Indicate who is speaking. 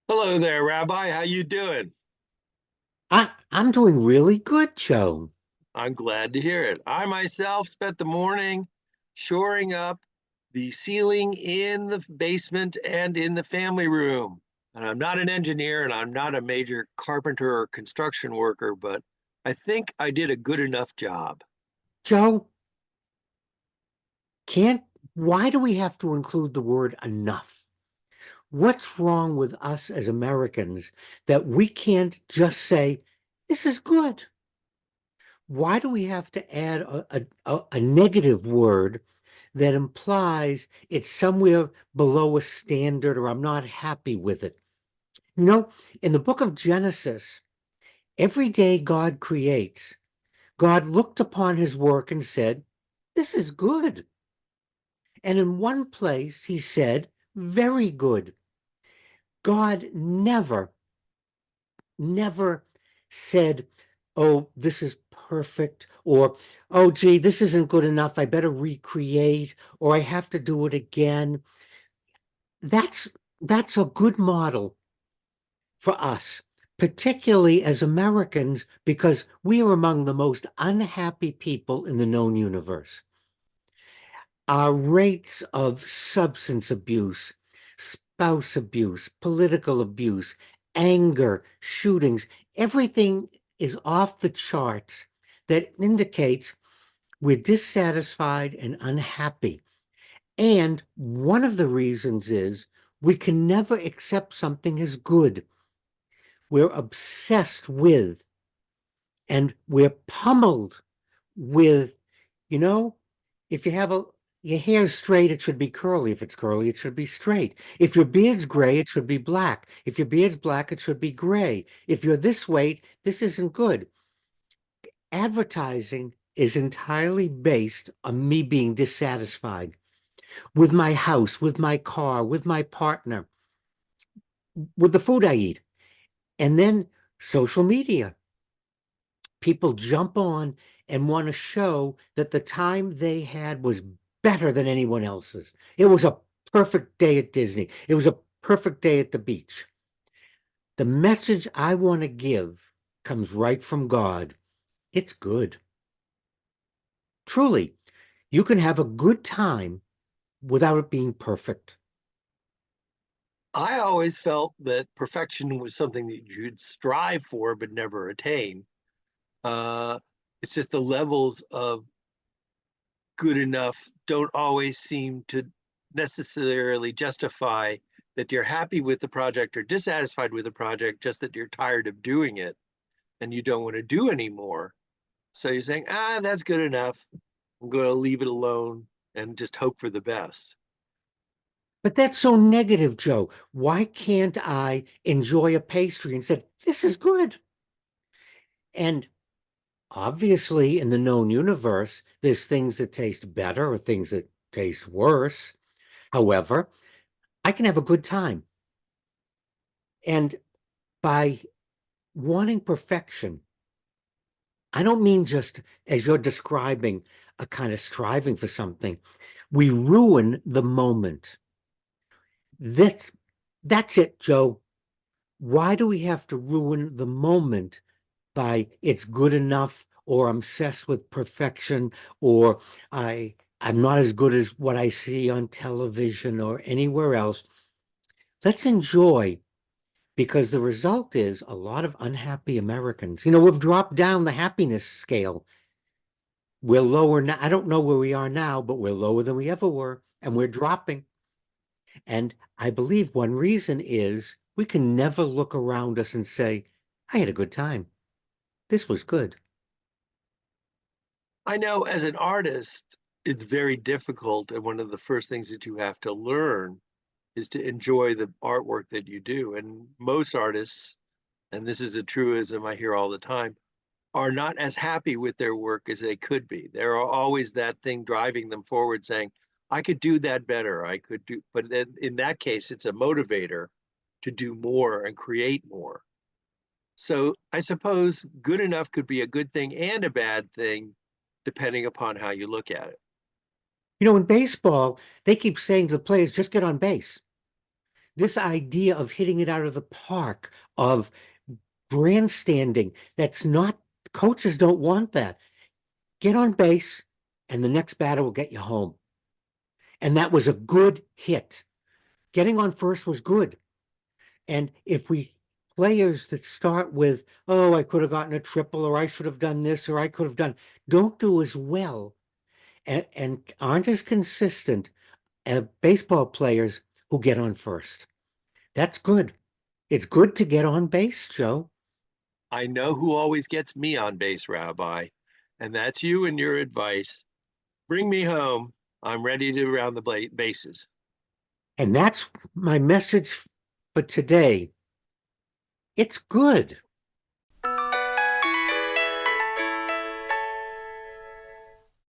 Speaker 1: Hello there, Rabbi. How you doing?
Speaker 2: I'm doing really good, Joe.
Speaker 1: I'm glad to hear it. I myself spent the morning shoring up the ceiling in the basement and in the family room. And I'm not an engineer and I'm not a major carpenter or construction worker, but I think I did a good enough job.
Speaker 2: Joe, can't, why do we have to include the word enough? What's wrong with us as Americans that we can't just say, this is good? Why do we have to add a negative word that implies it's somewhere below a standard or I'm not happy with it? You know, in the book of Genesis, every day God creates, God looked upon his work and said, this is good. And in one place, he said, very good. God never said, oh, this is perfect, or, oh, gee, this isn't good enough. I better recreate, or I have to do it again. That's, that's a good model for us, particularly as Americans, because we are among the most unhappy people in the known universe. Our rates of substance abuse, spouse abuse, political abuse, anger, shootings, everything is off the charts that indicates we're dissatisfied and unhappy. And one of the reasons is we can never accept something as good. We're obsessed with and we're pummeled with, you know, if you have your hair's straight, it should be curly. If it's curly, it should be straight. If your beard's gray, it should be black. If your beard's black, it should be gray. If you're this weight, this isn't good. Advertising is entirely based on me being dissatisfied with my house, with my car, with my partner, with the food I eat. And then social media. People jump on and want to show that the time they had was better than anyone else's. It was a perfect day at Disney. It was a perfect day at the beach. The message I want to give comes right from God. It's good. Truly, you can have a good time without it being perfect.
Speaker 1: I always felt that perfection was something that you'd strive for but never attain. Uh, it's just the levels of good enough don't always seem to necessarily justify that you're happy with the project or dissatisfied with the project, just that you're tired of doing it and you don't want to do anymore. So you're saying, that's good enough. I'm going to leave it alone and just hope for the best.
Speaker 2: But that's so negative, Joe. Why can't I enjoy a pastry and say, this is good? And obviously, in the known universe, there's things that taste better or things that taste worse. However, I can have a good time. And by wanting perfection, I don't mean just as you're describing a kind of striving for something. We ruin the moment. That's that's it, Joe. Why do we have to ruin the moment by it's good enough or I'm obsessed with perfection or I'm not as good as what I see on television or anywhere else. Let's enjoy because the result is a lot of unhappy Americans. We've dropped down the happiness scale. We're lower now. I don't know where we are now, but we're lower than we ever were, and we're dropping. And I believe one reason is we can never look around us and say, I had a good time. This was good.
Speaker 1: I know as an artist, it's very difficult. And one of the first things that you have to learn is to enjoy the artwork that you do. And most artists, and this is a truism I hear all the time, are not as happy with their work as they could be. There are always that thing driving them forward saying, I could do that better. I could do, but then in that case, it's a motivator to do more and create more. So I suppose good enough could be a good thing and a bad thing, depending upon how you look at it.
Speaker 2: In baseball, they keep saying to the players, just get on base. This idea of hitting it out of the park, of grandstanding, that's not, coaches don't want that. Get on base, and the next batter will get you home. And that was a good hit. Getting on first was good. And if we players that start with, oh, I could have gotten a triple, or I should have done this, or I could have done, don't do as well and aren't as consistent as baseball players who get on first. That's good. It's good to get on base, Joe.
Speaker 1: I know who always gets me on base, Rabbi, and that's you and your advice. Bring me home. I'm ready to round the bases.
Speaker 2: And that's my message for today. It's good